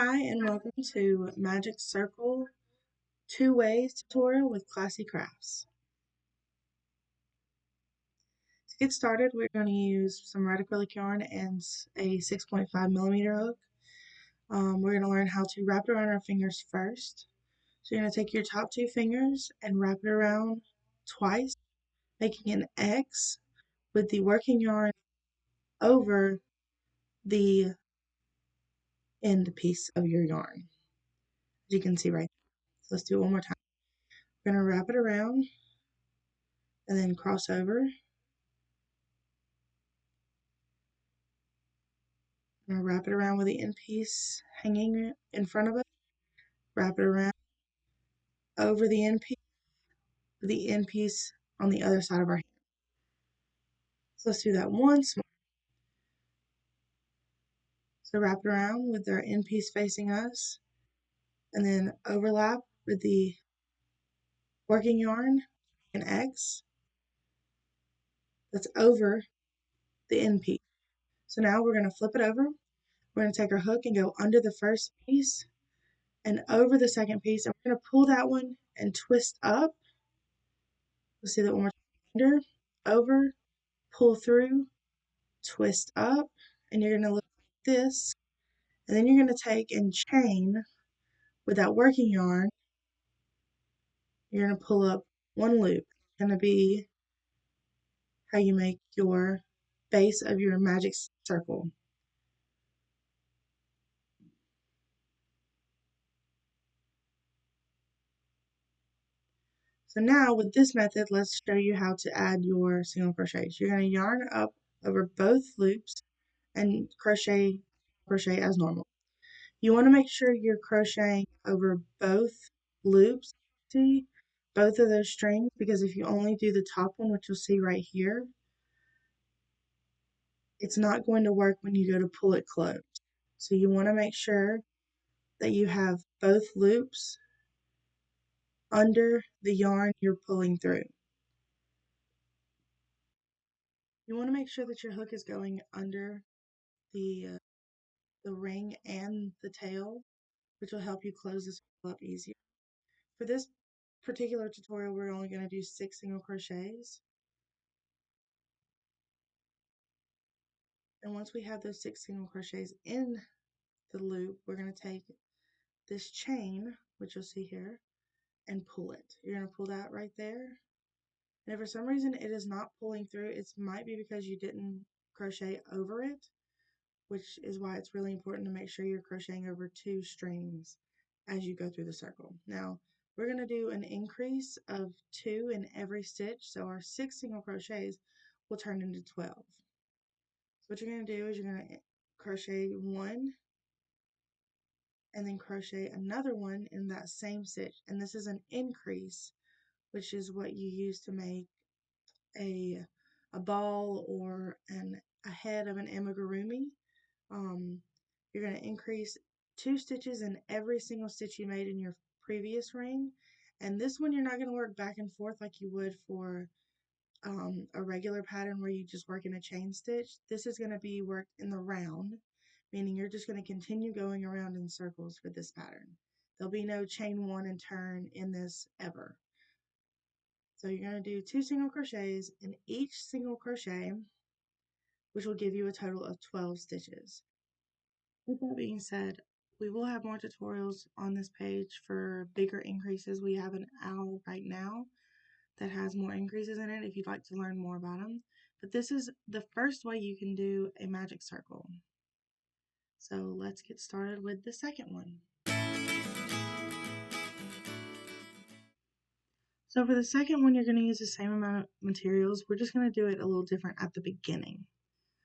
Hi and welcome to Magic Circle 2 Ways tutorial with Classy Crafts. To get started, we're going to use some red acrylic yarn and a 6.5mm hook. We're going to learn how to wrap it around our fingers first. So you're going to take your top 2 fingers and wrap it around twice, making an X with the working yarn over the end piece of your yarn, as you can see right there. So let's do it one more time. We're going to wrap it around and then cross over. I'm going to wrap it around with the end piece hanging in front of it. Wrap it around over the end piece with the end piece on the other side of our hand. So let's do that once more. So wrap it around with our end piece facing us and then overlap with the working yarn, an X that's over the end piece. So now we're going to flip it over. We're going to take our hook and go under the first piece and over the second piece, and we're going to pull that one and twist up. Let's do that one more time. Under, over, pull through, twist up, and you're going to look like this. And then you're going to take and chain with that working yarn. You're going to pull up one loop. It's going to be how you make your base of your magic circle. So now with this method, let's show you how to add your single crochets. You're going to yarn up over both loops and crochet as normal. You want to make sure you're crocheting over both loops, see, both of those strings, because if you only do the top one, which you'll see right here, it's not going to work when you go to pull it closed. So you want to make sure that you have both loops under the yarn you're pulling through. You want to make sure that your hook is going under the ring and the tail, which will help you close this up easier. For this particular tutorial, we're only going to do 6 single crochets. And once we have those 6 single crochets in the loop, we're going to take this chain, which you'll see here, and pull it. You're going to pull that right there. And if for some reason it is not pulling through, it might be because you didn't crochet over it, which is why it's really important to make sure you're crocheting over 2 strings as you go through the circle. Now, we're going to do an increase of 2 in every stitch, so our 6 single crochets will turn into 12. So what you're going to do is you're going to crochet 1 and then crochet another one in that same stitch, and this is an increase, which is what you use to make a ball or a head of an amigurumi. You're going to increase 2 stitches in every single stitch you made in your previous ring, and this one you're not going to work back and forth like you would for a regular pattern where you just work in a chain stitch. This is going to be worked in the round, meaning you're just going to continue going around in circles for this pattern. There'll be no chain 1 and turn in this ever. So you're going to do 2 single crochets in each single crochet, which will give you a total of 12 stitches. With that being said, we will have more tutorials on this page for bigger increases. We have an owl right now that has more increases in it if you'd like to learn more about them. But this is the first way you can do a magic circle. So let's get started with the second one. So for the second one, you're going to use the same amount of materials. We're just going to do it a little different at the beginning.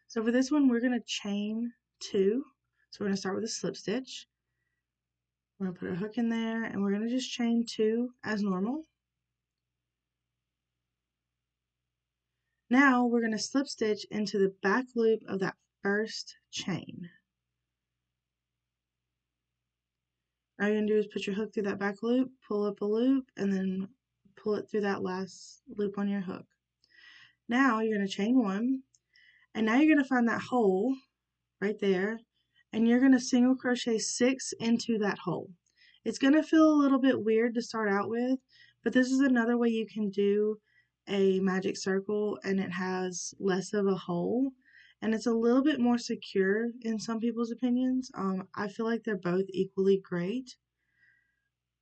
So for this one, we're going to chain 2. So we're going to start with a slip stitch. We're going to put a hook in there, and we're going to just chain 2 as normal. Now we're going to slip stitch into the back loop of that first chain. All you're going to do is put your hook through that back loop, pull up a loop, and then pull it through that last loop on your hook. Now you're going to chain 1, and now you're going to find that hole right there, and you're going to single crochet 6 into that hole. It's going to feel a little bit weird to start out with, but this is another way you can do a magic circle and it has less of a hole, and it's a little bit more secure in some people's opinions. I feel like they're both equally great.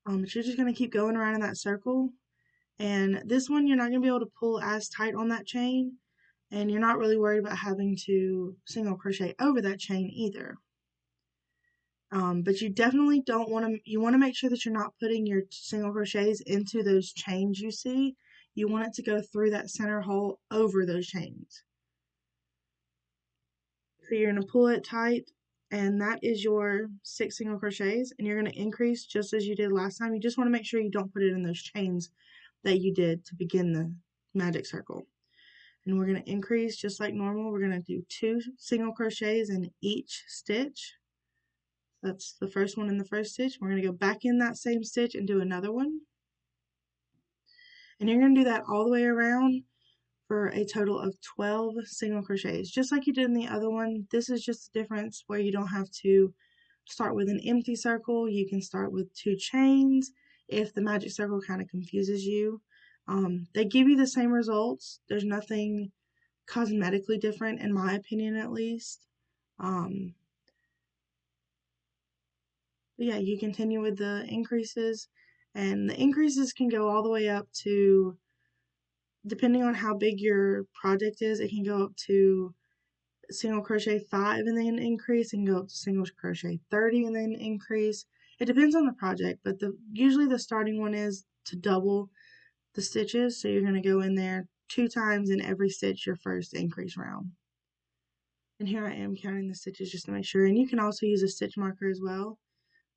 But you're just going to keep going around in that circle, and this one you're not going to be able to pull as tight on that chain, and you're not really worried about having to single crochet over that chain either. But you definitely don't want to, you want to make sure that you're not putting your single crochets into those chains you see. You want it to go through that center hole over those chains. So you're going to pull it tight, and that is your 6 single crochets, and you're going to increase just as you did last time. You just want to make sure you don't put it in those chains that you did to begin the magic circle. And we're going to increase just like normal. We're going to do 2 single crochets in each stitch. That's the first one in the first stitch. We're going to go back in that same stitch and do another one. And you're going to do that all the way around for a total of 12 single crochets. Just like you did in the other one, this is just the difference where you don't have to start with an empty circle. You can start with 2 chains if the magic circle kind of confuses you. They give you the same results. There's nothing cosmetically different, in my opinion at least. But yeah, you continue with the increases, and the increases can go all the way up to, depending on how big your project is, it can go up to single crochet 5 and then increase, and go up to single crochet 30 and then increase. It depends on the project, but usually the starting one is to double the stitches, so you're going to go in there 2 times in every stitch your first increase round. And here I am counting the stitches just to make sure, and you can also use a stitch marker as well.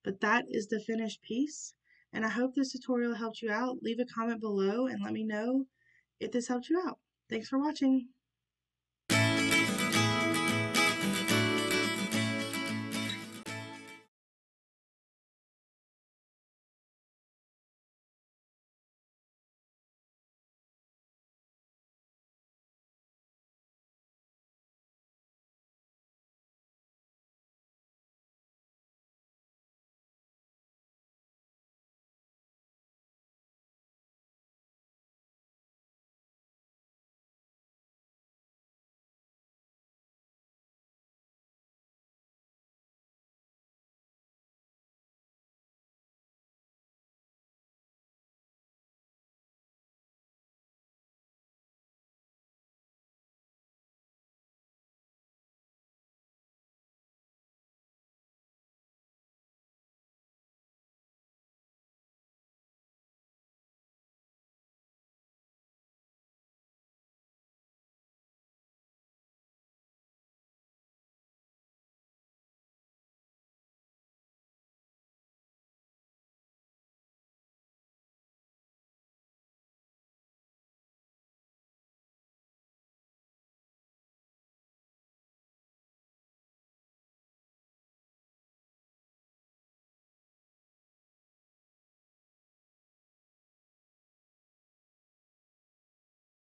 But that is the finished piece, and I hope this tutorial helped you out. Leave a comment below and let me know if this helped you out. Thanks for watching.